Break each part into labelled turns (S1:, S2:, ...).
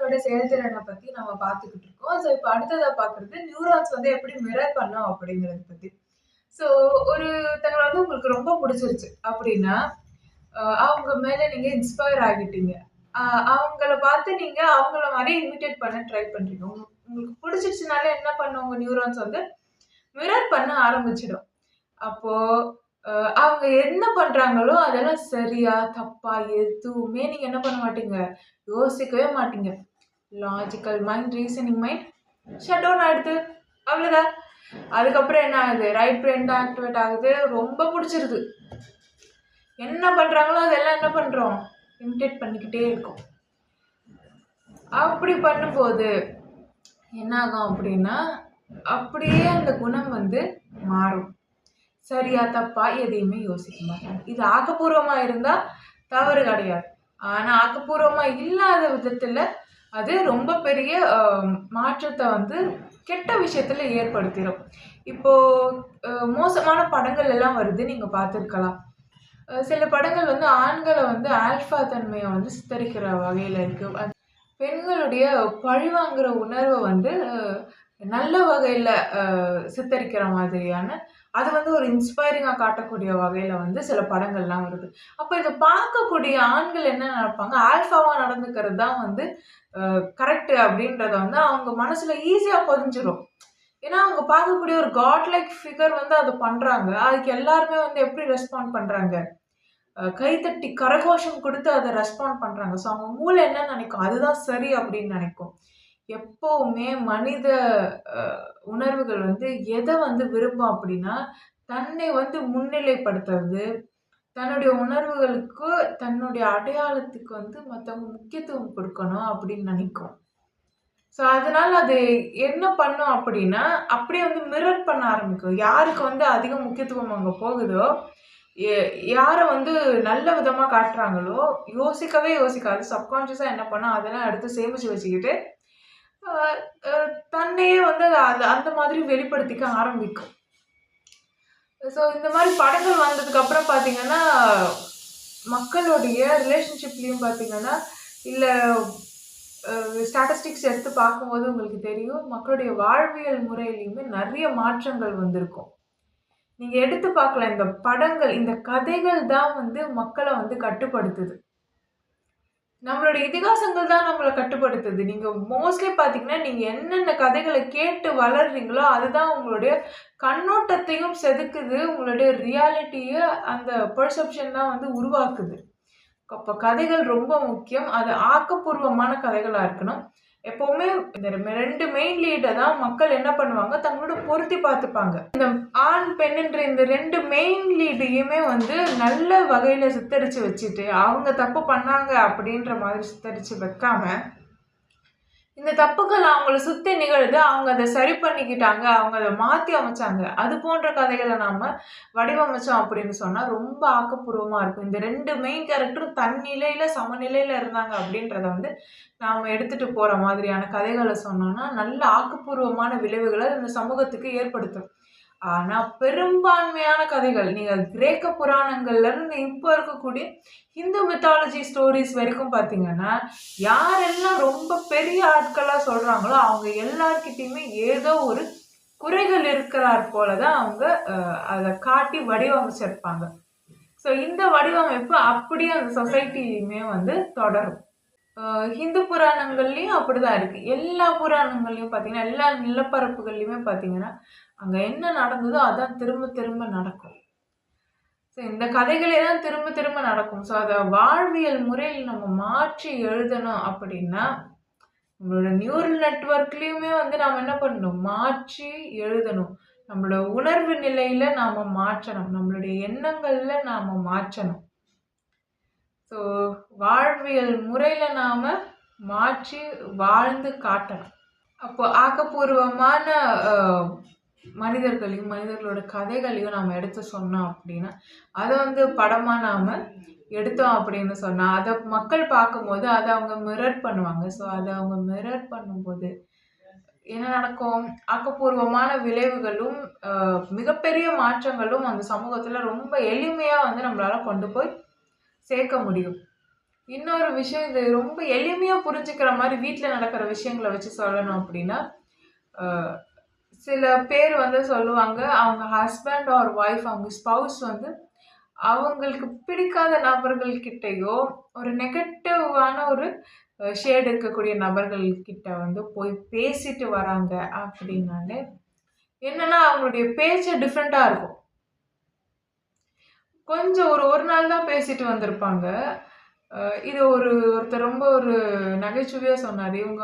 S1: மூளையோட செயல்திறனை பத்தி நம்ம பார்த்துக்கிட்டு இருக்கோம். ஸோ இப்ப அடுத்ததா பார்க்குறது நியூரான்ஸ் வந்து எப்படி மிரர் பண்ணும் அப்படிங்கிறத பத்தி. ஸோ ஒருத்தங்கள வந்து உங்களுக்கு ரொம்ப புடிச்சிருச்சு அப்படின்னா, அவங்க மேல நீங்க இன்ஸ்பயர் ஆகிட்டீங்க. அ அவங்கள பார்த்து நீங்க அவங்கள மாரி இமிட்டேட் பண்ண ட்ரை பண்றீங்க. உங்களுக்கு புடிச்சிருச்சுனாலே என்ன பண்ணும் உங்க நியூரான்ஸ் வந்து மிரர் பண்ண ஆரம்பிச்சிடும். அப்போ அ அவங்க என்ன பண்றாங்களோ, அதெல்லாம் சரியா, தப்பா எதுவுமே நீங்க என்ன பண்ண மாட்டீங்க, யோசிக்கவே மாட்டீங்க. Logical mind, reasoning mind shut down ஆயிடுது. அவ்வளோதான். அதுக்கப்புறம் என்ன ஆகுது? ரைட் பிரெயின் தான் ஆக்டிவேட் ஆகுது. ரொம்ப புடிச்சிருது. என்ன பண்றாங்களோ அதெல்லாம் என்ன பண்றோம்? இமிட்டேட் பண்ணிக்கிட்டே இருக்கோம். அப்படி பண்ணும்போது என்ன ஆகும் அப்படின்னா, அப்படியே அந்த குணம் வந்து மாறும். சரியா, தப்பா எதையுமே யோசிக்க மாட்டாங்க. இது ஆக்கப்பூர்வமா இருந்தா தவறு கிடையாது. ஆனா, ஆக்கப்பூர்வமா இல்லாத விதத்துல அது ரொம்ப பெரிய மாற்றத்த வந்து கெட்ட விஷயத்துல ஏற்படுத்திரும். இப்போ மோசமான படங்கள் எல்லாம் வருது. நீங்க பார்த்திருக்கலாம். சில படங்கள் வந்து ஆண்கள வந்து ஆல்ஃபா தன்மைய வந்து சித்தரிக்கிற வகையில இருக்கு. பெண்களுடைய பழிவாங்குற உணர்வ வந்து நல்ல வகையில சித்தரிக்கிற மாதிரியான அது வந்து ஒரு இன்ஸ்பைரிங்கா காட்டக்கூடிய வகையில வந்து சில படங்கள்லாம் வருது. அப்ப இத பார்க்கக்கூடிய ஆண்கள் என்ன நெனைப்பாங்க, ஆல்ஃபாவா நடந்துக்கிறது தான் வந்து கரெக்ட் அப்படின்றத வந்து அவங்க மனசுல ஈஸியா பதிஞ்சிரும். ஏன்னா, அவங்க பார்க்கக்கூடிய ஒரு காட் லைக் ஃபிகர் வந்து அத பண்றாங்க. அதுக்கு எல்லாருமே வந்து எப்படி ரெஸ்பாண்ட் பண்றாங்க? கைத்தட்டி கரகோஷம் குடுத்து அத ரெஸ்பாண்ட் பண்றாங்க. ஸோ அவங்க மூளை என்ன நெனைக்கும்? அதுதான் சரி அப்படின்னு நெனைக்கும். எப்பவுமே மனித அ உணர்வுகள் வந்து எத வந்து விரும்பும் அப்படின்னா, தன்னை வந்து முன்னிலைப்படுத்துறது, தன்னுடைய உணர்வுகளுக்கு, தன்னுடைய அடையாளத்துக்கு வந்து மத்தவங்க முக்கியத்துவம் குடுக்கணும் அப்படின்னு நெனைக்கும். ஸோ, அதனால அது என்ன பண்ணும் அப்படின்னா, அப்படியே வந்து மிரர் பண்ண ஆரம்பிக்கும். யாருக்கு வந்து அதிக முக்கியத்துவம் அங்க போகுதோ, எ யார வந்து நல்ல விதமா காட்டுறாங்களோ, யோசிக்கவே யோசிக்காது. சப்கான்ஷியஸா என்ன பண்ணும், அதெல்லாம் எடுத்து சேமிச்சு வச்சுக்கிட்டு, அ அ தன்னையே வந்து அது அந்த மாதிரி வெளிப்படுத்திக்க ஆரம்பிக்கும். ஸோ, இந்த மாரி படங்கள் வந்ததுக்கு அப்புறம் பார்த்தீங்கன்னா, மக்களுடைய ரிலேஷன்ஷிப்லயும் பார்த்தீங்கன்னா, இல்ல ஸ்டாட்டிஸ்டிக்ஸ் எடுத்து பார்க்கும்போது உங்களுக்கு தெரியும். மக்களுடைய வாழ்வியல் முறையிலயுமே நெறைய மாற்றங்கள் வந்திருக்கும். நீங்க எடுத்து பார்க்கலாம். இந்த படங்கள், இந்த கதைகள் தான் வந்து மக்கள வந்து கட்டுப்படுத்துது. நம்மளுடைய இதிகாசங்கள் தான் நம்மள கட்டுப்படுத்துது. நீங்க மோஸ்ட்லி பார்த்தீங்கன்னா, நீங்க என்னென்ன கதைகள கேட்டு வளர்றீங்களோ, அதுதான் உங்களுடைய கண்ணோட்டத்தையும் செதுக்குது. உங்களுடைய ரியாலிட்டிய அந்த பெர்செப்ஷன் தான் வந்து உருவாக்குது. அப்ப கதைகள் ரொம்ப முக்கியம். அது ஆக்கப்பூர்வமான கதைகளா இருக்கணும். எப்பவுமே இந்த 2 மெயின் லீட தான் மக்கள் என்ன பண்ணுவாங்க, தங்களோட பொருத்தி பார்த்துப்பாங்க. இந்த ஆண், பெண்ணுன்ற இந்த 2 மெயின் லீடையுமே வந்து நல்ல வகையில சித்தரிச்சு வச்சுட்டு, அவங்க தப்பு பண்ணாங்க அப்படின்ற மாதிரி சித்தரிச்சு வைக்காம, இந்த தப்புகள் அவங்கள சுத்தி நிகழுது. அவங்க அத சரி பண்ணிக்கிட்டாங்க. அவங்க அத மாத்தி அமைச்சாங்க. அது போன்ற கதைகள நாம வடிவமைச்சோம் அப்படின்னு சொன்னா, ரொம்ப ஆக்கப்பூர்வமா இருக்கும். இந்த 2 மெயின் கேரக்டரும் தன்னிலையில, சமநிலையில இருந்தாங்க அப்படின்றத வந்து நாம எடுத்துட்டு போற மாதிரியான கதைகள சொன்னோம்னா, நல்ல ஆக்கப்பூர்வமான விளைவுகள இந்த சமூகத்துக்கு ஏற்படுத்தும். ஆனா, பெரும்பான்மையான கதைகள், நீங்க கிரேக்க புராணங்கள்ல இருந்து இப்ப இருக்கக்கூடிய ஹிந்து மித்தாலஜி ஸ்டோரீஸ் வரைக்கும் பார்த்தீங்கன்னா, யாரெல்லாம் ரொம்ப பெரிய ஆட்களா சொல்றாங்களோ, அவங்க எல்லார்கிட்டயுமே ஏதோ ஒரு குறைகள் இருக்கிறார் போல தான் அவங்க அத காட்டி வடிவமைச்சிருப்பாங்க. ஸோ இந்த வடிவமைப்பு அப்படியே அந்த சொசைட்டியுமே வந்து தொடரும். ஹிந்து புராணங்கள்லயும் அப்படிதான் இருக்கு. எல்லா புராணங்கள்லயும் பார்த்தீங்கன்னா, எல்லா நிலப்பரப்புகள்லயுமே பார்த்தீங்கன்னா, அங்க என்ன நடந்ததோ அதான் திரும்ப திரும்ப நடக்கும். ஸோ இந்த கதைகளே தான் திரும்ப திரும்ப நடக்கும். ஸோ அத வாழ்வியல் முறையில் நம்ம மாற்றி எழுதணும் அப்படின்னா, நம்மளோட நியூரல் நெட்வொர்க்லயுமே வந்து நாம என்ன பண்ணணும்? மாற்றி எழுதணும். நம்மளோட உணர்வு நிலையில நாம மாற்றணும். நம்மளுடைய எண்ணங்கள்ல நாம மாற்றணும். ஸோ வாழ்வியல் முறையில நாம மாற்றி வாழ்ந்து காட்டணும். அப்போ ஆக்கப்பூர்வமான அ மனிதர்களையும், மனிதர்களோட கதைகளையும் நாம எடுத்து சொன்னோம் அப்படின்னா, அத வந்து படமா நாம எடுத்தோம் அப்படின்னு சொன்னா, அத மக்கள் பார்க்கும்போது அத அவங்க மிரர் பண்ணுவாங்க. ஸோ அத அவங்க மிரர் பண்ணும்போது என்ன நடக்கும்? ஆக்கப்பூர்வமான விளைவுகளும், மிகப்பெரிய மாற்றங்களும் அந்த சமூகத்துல ரொம்ப எளிமையா வந்து நம்மளால கொண்டு போய் சேர்க்க முடியும். இன்னொரு விஷயம், இது ரொம்ப எளிமையா புரிஞ்சுக்கிற மாரி வீட்ல நடக்கிற விஷயங்கள வச்சு சொல்லணும் அப்படின்னா, அ சில பேர் வந்து சொல்லுவாங்க, அவங்க ஹஸ்பண்ட் ஆர் ஒய்ஃப் அவங்க ஸ்பவுஸ் வந்து அவங்களுக்கு பிடிக்காத நபர்கள் கிட்டயோ, ஒரு நெகட்டிவான ஒரு ஷேட் இருக்கக்கூடிய நபர்கள் கிட்ட வந்து போய் பேசிட்டு வராங்க அப்படின்னாலே, என்னன்னா அவங்களுடைய பேச்சு டிஃபரெண்ட்டா இருக்கும். கொஞ்சம் ஒரு நாள் தான் பேசிட்டு வந்திருப்பாங்க. அ இது ஒருத்தர் ரொம்ப ஒரு நகைச்சுவையா சொன்னாரு. இவங்க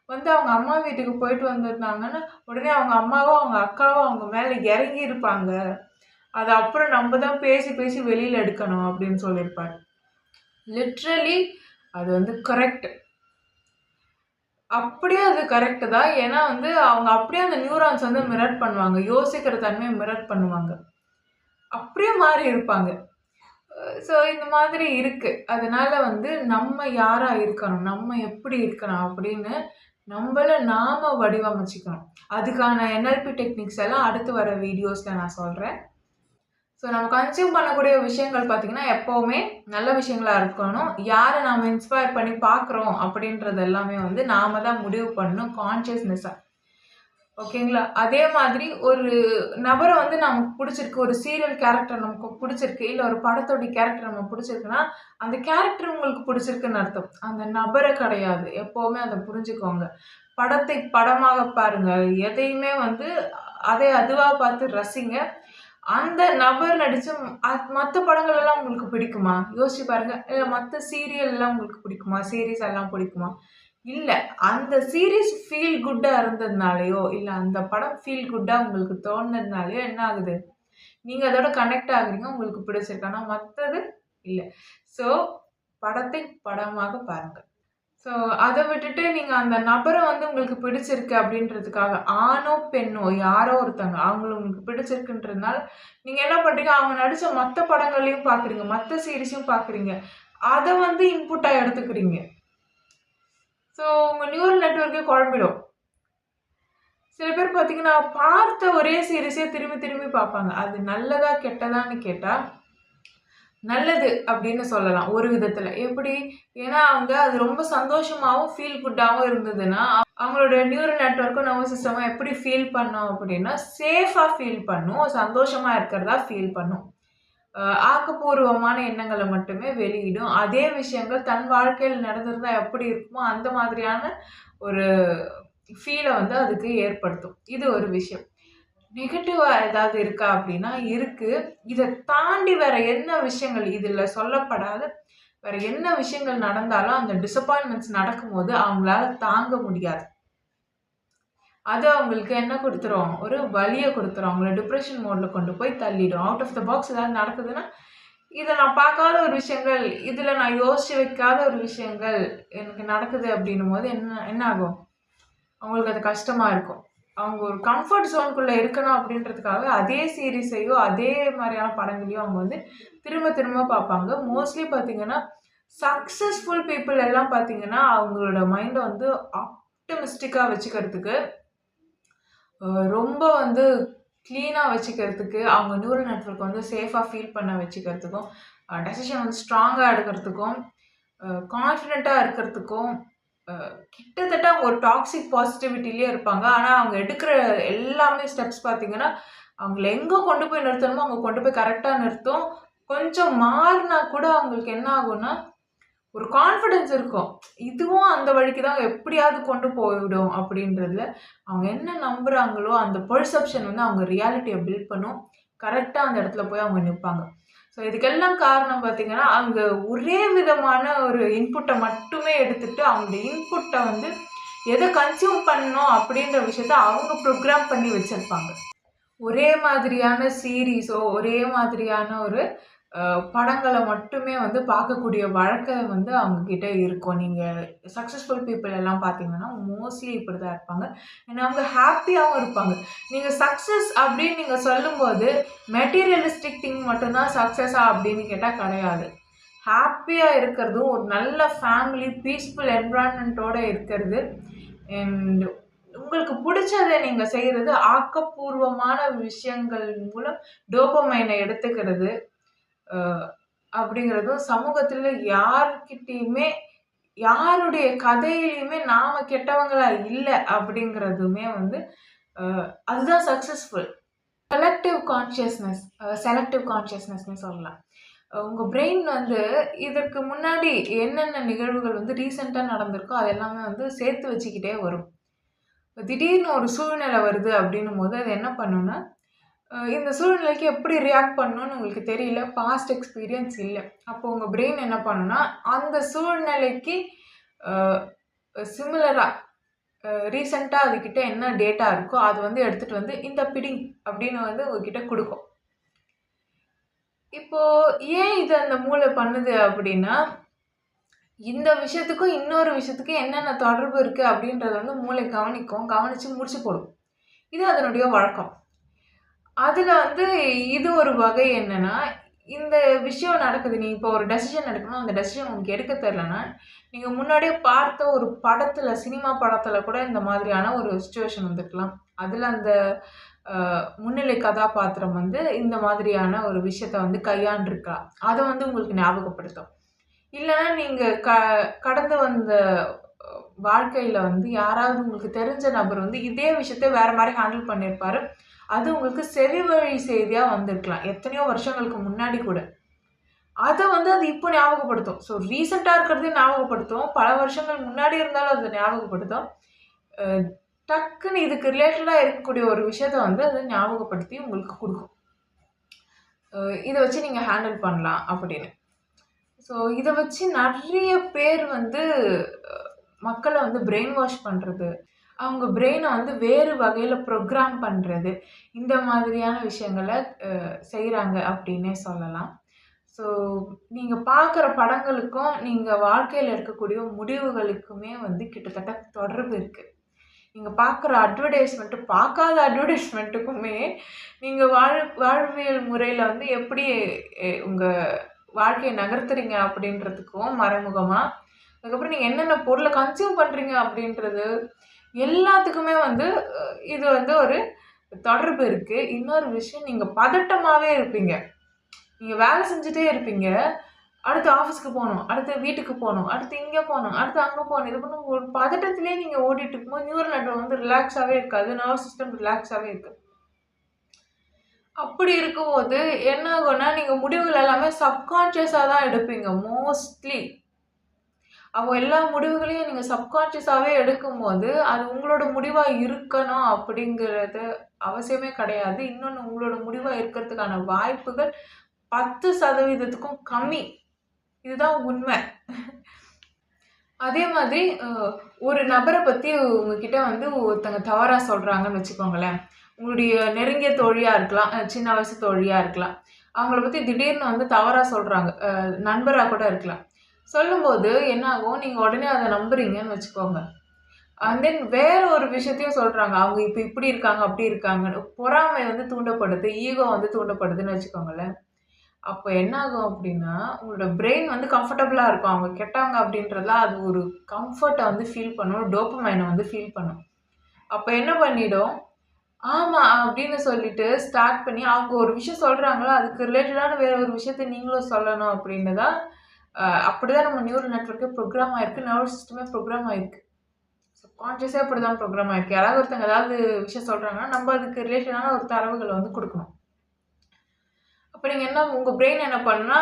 S1: வந்து அவங்க அம்மா வீட்டுக்கு போயிட்டு வந்திருந்தாங்கன்னா, உடனே அவங்க அம்மாவோ, அவங்க அக்காவோ அவங்க மேல இறங்கி இருப்பாங்க. அத அப்புறம் நம்ம தான் பேசி பேசி வெளியில எடுக்கணும் அப்படின்னு சொல்லியிருப்பாரு. லிட்ரலி அது வந்து கரெக்ட். அப்படியே அது கரெக்ட் தான். ஏன்னா வந்து அவங்க அப்படியே அந்த நியூரான்ஸ் வந்து மிரர் பண்ணுவாங்க. யோசிக்கிற தன்மைய மிரர் பண்ணுவாங்க. அப்படியே மாறி இருப்பாங்க. இந்த மாதிரி இருக்கு. அதனால வந்து நம்ம யாரா இருக்கணும்? நம்ம எப்படி இருக்கணும்? அப்படின்னு நம்பள நாம வடிவமைச்சுக்கணும். அதுக்கான NLP டெக்னிக்ஸ் எல்லாம் அடுத்து வர வீடியோஸ்ல நான் சொல்றேன். நம்ம கன்சியூம் பண்ணக்கூடிய விஷயங்கள் பார்த்தீங்கன்னா, எப்பவுமே நல்ல விஷயங்களா இருக்கணும். யார நாம இன்ஸ்பயர் பண்ணி பார்க்குறோம் அப்படின்றது எல்லாமே வந்து நாம தான் முடிவு பண்ணணும் கான்ஷியஸ்னெஸ்ஸா. ஓகேங்களா? அதே மாதிரி ஒரு நபர வந்து நமக்கு புடிச்சிருக்கு. ஒரு சீரியல் கேரக்டர் நமக்கு புடிச்சிருக்கு. இல்ல ஒரு படத்தோட கேரக்டர் நமக்கு புடிச்சிருக்குன்னா, அந்த கேரக்டர் உங்களுக்கு புடிச்சிருக்குன்னு அர்த்தம். அந்த நபர கிடையாது. எப்பவுமே அத புரிஞ்சுக்கோங்க. படத்தை படமாக பாருங்க. எதையுமே வந்து அதை அதுவா பார்த்து ரசிங்க. அந்த நபர் நடிச்ச மத்த படங்கள் எல்லாம் உங்களுக்கு பிடிக்குமா? யோசிச்சு பாருங்க. இல்ல மத்த சீரியல்லாம் உங்களுக்கு பிடிக்குமா? சீரிஸ் எல்லாம் பிடிக்குமா? இல்ல. அந்த சீரிஸ் ஃபீல் குட்டா இருந்ததுனாலயோ, இல்ல அந்த படம் ஃபீல் குட்டா உங்களுக்கு தோணுனதுனாலயோ என்ன ஆகுது? நீங்க அதோட கனெக்ட் ஆகுறீங்க. உங்களுக்கு பிடிச்சிருக்கு. ஆனா மத்தது இல்ல. ஸோ படத்தை படமாக பாருங்க. ஸோ அத விட்டுட்டு நீங்க அந்த நபர வந்து உங்களுக்கு பிடிச்சிருக்கு அப்படின்றதுக்காக, ஆணோ, பெண்ணோ யாரோ ஒருத்தங்க அவங்கள உங்களுக்கு பிடிச்சிருக்குன்றதுனால, நீங்க என்ன பண்றீங்க? அவங்க நடிச்ச மத்த படங்களையும் பார்க்குறீங்க. மத்த சீரிஸையும் பார்க்குறீங்க. அத வந்து இன்புட்டா எடுத்துக்கிறீங்க. உங்க நியூரல் நெட்வொர்க்கே குழம்பிடும். சில பேர் பார்த்தீங்கன்னா, பார்த்த ஒரே சீரிஸே திரும்பி திரும்பி பார்ப்பாங்க. அது நல்லதா, கெட்டதான்னு கேட்டா, நல்லது அப்படின்னு சொல்லலாம் ஒரு விதத்துல. எப்படி? ஏன்னா அவங்க அது ரொம்ப சந்தோஷமாவும், ஃபீல் குட்டாவும் இருந்ததுன்னா, அவங்களோட நியூரல் நெட்வொர்க்கும், நர்வஸ் சிஸ்டமும் எப்படி ஃபீல் பண்ணும் அப்படின்னா, சேஃபா ஃபீல் பண்ணும். சந்தோஷமா இருக்கிறதா ஃபீல் பண்ணும். ஆக்கப்பூர்வமான எண்ணங்கள மட்டுமே வெளியிடும். அதே விஷயங்கள் தன் வாழ்க்கையில நடந்திருந்தா எப்படி இருக்குமோ, அந்த மாதிரியான ஒரு ஃபீல வந்து அதுக்கு ஏற்படுத்தும். இது ஒரு விஷயம். நெகட்டிவா ஏதாவது இருக்கா அப்படின்னா, இருக்கு. இத தாண்டி வேற என்ன விஷயங்கள் இதுல சொல்லப்படாத வேற என்ன விஷயங்கள் நடந்தாலும், அந்த டிசப்பாயின்ட்மென்ட்ஸ் நடக்கும்போது அவங்களால தாங்க முடியாது. அது அவங்களுக்கு என்ன குடுத்துரும்? ஒரு வலிய குடுத்துரும். அவங்கள டிப்ரஷன் மோட்ல கொண்டு போய் தள்ளிடும். அவுட் ஆஃப் த பாக்ஸ் ஏதாவது நடக்குதுன்னா, இத நான் பார்க்காத ஒரு விஷயங்கள், இதுல நான் யோசிச்சு வைக்காத ஒரு விஷயங்கள் எனக்கு நடக்குது அப்டின்னும்போது என்ன என்ன ஆகும்? அவங்களுக்கு அது கஷ்டமா இருக்கும். அவங்க ஒரு கம்ஃபர்ட் ஜோன்க்குள்ள இருக்கணும் அப்டின்றதுக்காக அதே சீரிஸையோ, அதே மாரியான படங்களையோ அவங்க வந்து திரும்ப திரும்ப பார்ப்பாங்க. மோஸ்ட்லி பார்த்தீங்கன்னா, சக்சஸ்ஃபுல் பீப்பிள் எல்லாம் பார்த்தீங்கன்னா, அவங்களோட மைண்ட வந்து ஆப்டிமிஸ்டிக்கா வச்சுக்கிறதுக்கு அ ரொம்ப வந்து கிளீனா வச்சுக்கிறதுக்கு, அவங்க நியூரல் நெட்வொர்க் வந்து சேஃபா ஃபீல் பண்ண வச்சுக்கிறதுக்கும், டெசிஷன் வந்து ஸ்ட்ராங்கா எடுக்கிறதுக்கும், கான்ஃபிடென்ட்டா இருக்கிறதுக்கும், அ கிட்டத்தட்ட அவங்க ஒரு டாக்ஸிக் பாசிட்டிவிட்டிலயே இருப்பாங்க. ஆனா, அவங்க எடுக்கிற எல்லாமே ஸ்டெப்ஸ் பார்த்தீங்கன்னா, அவங்கள எங்க கொண்டு போய் நிறுத்தணுமோ, அங்க கொண்டு போய் கரெக்ட்டா நிறுத்தும். கொஞ்சம் மாறுனா கூட அவங்களுக்கு என்ன ஆகும்னா, ஒரு கான்ஃபிடன்ஸ் இருக்கும். இதுவும் அந்த வழிக்கு தான் எப்படியாவது கொண்டு போய்விடும் அப்படின்றதுல, அவங்க என்ன நம்புறாங்களோ, அந்த பெர்செப்ஷன் வந்து அவங்க ரியாலிட்டிய பில்ட் பண்ணும். கரெக்ட்டா அந்த இடத்துல போய் அவங்க நிப்பாங்க. இதுக்கெல்லாம் காரணம் பார்த்தீங்கன்னா, அங்க ஒரே விதமான ஒரு இன்புட்ட மட்டுமே எடுத்துட்டு, அவங்களுடைய இன்புட்ட வந்து எத கன்சியூம் பண்ணணும் அப்படின்ற விஷயத்த அவங்க புரோகிராம் பண்ணி வச்சிருப்பாங்க. ஒரே மாதிரியான சீரிஸோ, ஒரே மாதிரியான ஒரு படங்கள மட்டுமே வந்து பார்க்கக்கூடிய வழக்கம் வந்து அவங்க கிட்ட இருக்கும். நீங்க சக்சஸ்ஃபுல் பீப்பிள் எல்லாம் பார்த்தீங்கன்னா, மோஸ்ட்லி இப்படிதான் இருப்பாங்க. ஏன்னா அவங்க ஹேப்பியாவும் இருப்பாங்க. நீங்க சக்சஸ் அப்படின்னு நீங்க சொல்லும்போது, மெட்டீரியலிஸ்டிக் திங் மட்டும் தான் சக்சஸா அப்படின்னு கேட்டா கிடையாது. ஹேப்பியா இருக்கிறதும், ஒரு நல்ல ஃபேமிலி, பீஸ்ஃபுல் என்வைரன்மென்ட்டோட இருக்கிறது, அண்ட் உங்களுக்கு புடிச்சத நீங்க செய்றது, ஆக்கப்பூர்வமான விஷயங்கள் மூலம் டோபமைன எடுத்துக்கிறது. அ அப்படிங்கிறதும், சமூகத்துல யார்கிட்டயுமே யாருடைய கதையிலயுமே நாம கெட்டவங்களா இல்ல அப்படிங்கிறதுமே வந்து அதுதான் சக்சஸ்ஃபுல். கலெக்டிவ் கான்ஷியஸ்னஸ், செலக்டிவ் கான்ஷியஸ்னஸ்ன்னு சொல்லலாம். உங்க பிரெயின் வந்து இதற்கு முன்னாடி என்னென்ன நிகழ்வுகள் வந்து ரீசென்ட்டா நடந்திருக்கோ, அது எல்லாமே வந்து சேர்த்து வச்சுக்கிட்டே வரும். திடீர்னு ஒரு சூழ்நிலை வருது அப்படின்னும்போது, அது என்ன பண்ணும்னா, இந்த சூழ்நிலைக்கு எப்படி ரியாக்ட் பண்ணணும்னு உங்களுக்கு தெரியல. பாஸ்ட் எக்ஸ்பீரியன்ஸ் இல்ல. அப்போ உங்க பிரெயின் என்ன பண்ணும்னா, அந்த சூழ்நிலைக்கு அ சிமிலரா ரீசென்ட்டா அதுகிட்ட என்ன டேட்டா இருக்கோ, அது வந்து எடுத்துட்டு வந்து, "இந்த பிடி" அப்படின்னு வந்து உங்ககிட்ட குடுக்கும். இப்போ ஏன் இத அந்த மூளை பண்ணுது அப்படின்னா, இந்த விஷயத்துக்கும், இன்னொரு விஷயத்துக்கும் என்னென்ன தொடர்பு இருக்கு அப்படின்றத வந்து மூளை கவனிக்கும். கவனிச்சு முடிச்சு போடும். இது அதனுடைய வழக்கம். அதுல வந்து இது ஒரு வகை என்னன்னா, இந்த விஷயம் நடக்குது. நீ இப்போ ஒரு டெசிஷன் எடுக்கணும். அந்த டெசிஷன் உங்களுக்கு எடுக்க தெரியலன்னா, நீங்க முன்னாடியே பார்த்த ஒரு படத்துல, சினிமா படத்துல கூட இந்த மாதிரியான ஒரு சிச்சுவேஷன் வந்திருக்கலாம். அதுல அந்த அ முன்னிலை கதாபாத்திரம் வந்து இந்த மாதிரியான ஒரு விஷயத்த வந்து கையாண்டுருக்கலாம். அத வந்து உங்களுக்கு ஞாபகப்படுத்தும். இல்லன்னா நீங்க கடந்து வந்த வாழ்க்கையில வந்து யாராவது உங்களுக்கு தெரிஞ்ச நபர் வந்து இதே விஷயத்த வேற மாரி ஹேண்டில் பண்ணியிருப்பாரு. அது உங்களுக்கு செவிவழி செய்தியா வந்திருக்கலாம். எத்தனையோ வருஷங்களுக்கு முன்னாடி கூட. அத வந்து அது இப்போ ஞாபகப்படுத்தும். ஸோ ரீசென்ட்டா இருக்கிறதையும் ஞாபகப்படுத்தும். பல வருஷங்கள் முன்னாடி இருந்தாலும் அது ஞாபகப்படுத்தும். அ டக்குன்னு இதுக்கு ரிலேட்டடா இருக்கக்கூடிய ஒரு விஷயத்த வந்து அது ஞாபகப்படுத்தி உங்களுக்கு குடுக்கும். இத வச்சு நீங்க ஹேண்டில் பண்ணலாம் அப்படின்னு. ஸோ இத வச்சு நெறைய பேர் வந்து அ மக்கள வந்து பிரெயின் வாஷ் பண்றது, அவங்க பிரெயின வந்து வேறு வகையில ப்ரோகிராம் பண்றது, இந்த மாதிரியான விஷயங்கள செய்றாங்க அப்டின்னே சொல்லலாம். ஸோ நீங்க பார்க்குற படங்களுக்கும், நீங்க வாழ்க்கையில எடுக்கக்கூடிய முடிவுகளுக்குமே வந்து கிட்டத்தட்ட தொடர்பு இருக்கு. நீங்க பார்க்குற அட்வர்டைஸ்மென்ட், பார்க்காத அட்வர்டைஸ்மென்ட்டுக்குமே நீங்க வாழ்வியல் முறையில வந்து எப்படி உங்க வாழ்க்கைய நகர்த்துறீங்க அப்படின்றதுக்கும் மறைமுகமா, அதுக்கப்புறம் நீங்க என்னென்ன பொருள கன்சியூம் பண்றீங்க அப்படின்றது, எல்லாத்துக்குமே வந்து இது வந்து ஒரு தொடர்பு இருக்கு. இன்னொரு விஷயம் நீங்க பதட்டமாவே இருப்பீங்க. நீங்க வேலை செஞ்சுட்டே இருப்பீங்க. அடுத்து ஆஃபீஸ்க்கு போணும். அடுத்து வீட்டுக்கு போணும். அடுத்து இங்க போணும். அடுத்து அங்க போணும். இது பண்ணணும் ஒரு பதட்டத்திலேயே நீங்க ஓடிட்டு இருக்கும்போது நியூரல் நெட்வொர்க் வந்து ரிலாக்ஸாவே இருக்காது. நர்வஸ் சிஸ்டம் ரிலாக்ஸாவே இருக்காது. அப்படி இருக்கும்போது என்ன ஆகும்னா, நீங்க முடிவுகள் எல்லாமே சப்கான்ஷியஸா தான் எடுப்பீங்க மோஸ்ட்லி. அப்போ எல்லா முடிவுகளையும் நீங்க சப்கான்ஷியஸாவே எடுக்கும்போது, அது உங்களோட முடிவா இருக்கணும் அப்படிங்கிறது அவசியமே கிடையாது. இன்னொன்னு உங்களோட முடிவா இருக்கிறதுக்கான வாய்ப்புகள் 10% கம்மி. இதுதான் உண்மை. அதே மாதிரி ஒரு நபர பத்தி உங்ககிட்ட வந்து ஒருத்தங்க தவறா சொல்றாங்கன்னு வச்சுக்கோங்களேன். உங்களுடைய நெருங்கிய தோழியா இருக்கலாம். சின்ன வயசு தோழியா இருக்கலாம். அவங்கள பத்தி திடீர்னு வந்து தவறா சொல்றாங்க. நண்பரா கூட இருக்கலாம். சொல்லும்போது என்ன ஆகும், நீங்க உடனே அத நம்புறீங்கன்னு வச்சுக்கோங்க. அண்ட் தென் வேற ஒரு விஷயத்தையும் சொல்றாங்க. அவங்க இப்ப இப்படி இருக்காங்க, அப்படி இருக்காங்கன்னு. பொறாமை வந்து தூண்டப்படுது. ஈகோ வந்து தூண்டப்படுதுன்னு வச்சுக்கோங்களேன். அப்ப என்ன ஆகும் அப்டின்னா, உங்களோட பிரெயின் வந்து கம்ஃபர்டபுளா இருக்கும். அவங்க கெட்டவங்க அப்டின்றதுல அது ஒரு கம்ஃபர்ட்ட வந்து ஃபீல் பண்ணும். டோப்பமைன வந்து ஃபீல் பண்ணும். அப்ப என்ன பண்ணிடும், ஆமா அப்டின்னு சொல்லிட்டு ஸ்டார்ட் பண்ணி அவங்க ஒரு விஷயம் சொல்றாங்களா, அதுக்கு ரிலேட்டடான வேற ஒரு விஷயத்த நீங்களும் சொல்லணும் அப்டின்னு தான் அப்படிதான் நம்ம நியூரல் நெட்வொர்க்கே ப்ரோகிராம் ஆயிருக்கு. நர்வஸ் சிஸ்டமே ப்ரோகிராம் ஆயிருக்கு. சப்கான்ஷியஸே அப்படிதான் ப்ரோகிராம் ஆயிருக்கு. யாராவது ஒருத்தங்க ஏதாவது விஷயம் சொல்றாங்கன்னா, நம்ம அதுக்கு ரிலேட்டடான ஒரு தரவுகள வந்து குடுக்கணும். அப்ப நீங்க என்ன உங்க பிரெயின் என்ன பண்ணும்னா,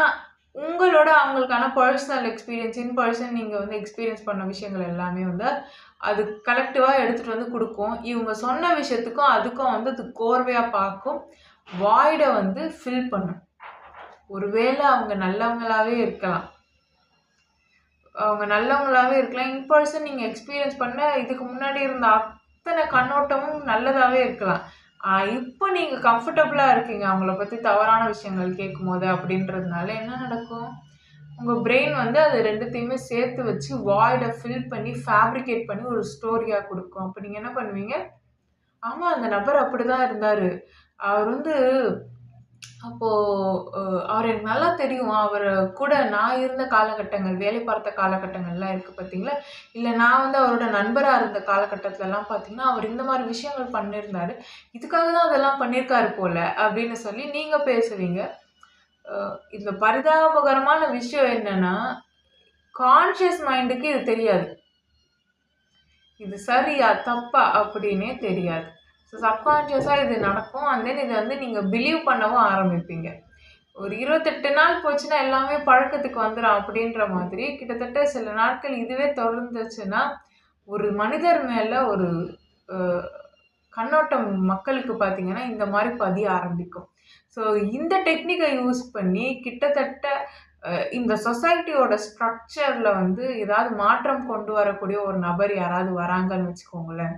S1: உங்களோட அவங்களுக்கான பெர்சனல் எக்ஸ்பீரியன்ஸ், இன் பெர்சன் நீங்க வந்து எக்ஸ்பீரியன்ஸ் பண்ண விஷயங்கள் எல்லாமே வந்து, அது கலெக்டிவா எடுத்துட்டு வந்து குடுக்கும். இவங்க சொன்ன விஷயத்துக்கும், அதுக்கும் வந்து அது கோர்வையா பார்க்கும். வாய்ட வந்து ஃபில் பண்ணும். ஒருவேள அவங்க நல்லவங்களாவே இருக்கலாம். அவங்க நல்லவங்களாவே இருக்கலாம். இன் பெர்சன் நீங்க எக்ஸ்பீரியன்ஸ் பண்ண இதுக்கு முன்னாடி இருந்த அத்தன கண்ணோட்டமும் நல்லதாவே இருக்கலாம். இப்போ நீங்க கம்ஃபர்டபுளா இருக்கீங்க. அவங்கள பத்தி தவறான விஷயங்கள் கேட்கும்போது அப்படின்றதுனால என்ன நடக்கும்? உங்க பிரெயின் வந்து அது 2த்தையுமே சேர்த்து வச்சு வாய்ட ஃபில் பண்ணி, ஃபேப்ரிகேட் பண்ணி ஒரு ஸ்டோரியா குடுக்கும். அப்ப நீங்க என்ன பண்ணுவீங்க? ஆமா அந்த நபர் அப்படிதான் இருந்தாரு. அவர் வந்து அப்போ அவர எனக்கு நல்லா தெரியும். அவர கூட நான் இருந்த காலகட்டங்கள், வேலை பார்த்த காலகட்டங்கள்லாம் இருக்கு பார்த்தீங்களா? இல்ல நான் வந்து அவரோட நண்பரா இருந்த காலகட்டத்துலலாம் பார்த்தீங்கன்னா, அவர் இந்த மாரி விஷயங்கள் பண்ணியிருந்தாரு. இதுக்காக தான் அதெல்லாம் பண்ணியிருக்காரு போல, அப்படின்னு சொல்லி நீங்க பேசுவீங்க. இந்த பரிதாபகரமான விஷயம் என்னன்னா, கான்ஷியஸ் மைண்டுக்கு இது தெரியாது. இது சரியா? தப்பா? அப்படின்னே தெரியாது. ஸோ சப்கான்ஷியஸா இது நடக்கும். அண்ட் தென் இத வந்து நீங்க பிலீவ் பண்ணவும் ஆரம்பிப்பீங்க. ஒரு 28 நாள் போச்சுன்னா எல்லாமே பழக்கத்துக்கு வந்துரும் அப்படின்ற மாதிரி, கிட்டத்தட்ட சில நாட்கள் இதுவே தொடர்ந்துச்சுன்னா, ஒரு மனிதர் மேல ஒரு அ கண்ணோட்டம் மக்களுக்கு பார்த்தீங்கன்னா, இந்த மாரி பதிய ஆரம்பிக்கும். ஸோ இந்த டெக்னிக்க யூஸ் பண்ணி கிட்டத்தட்ட இந்த சொசைட்டியோட ஸ்ட்ரக்சர்ல வந்து ஏதாவது மாற்றம் கொண்டு வரக்கூடிய ஒரு நபர் யாராவது வராங்கன்னு வச்சுக்கோங்களேன்.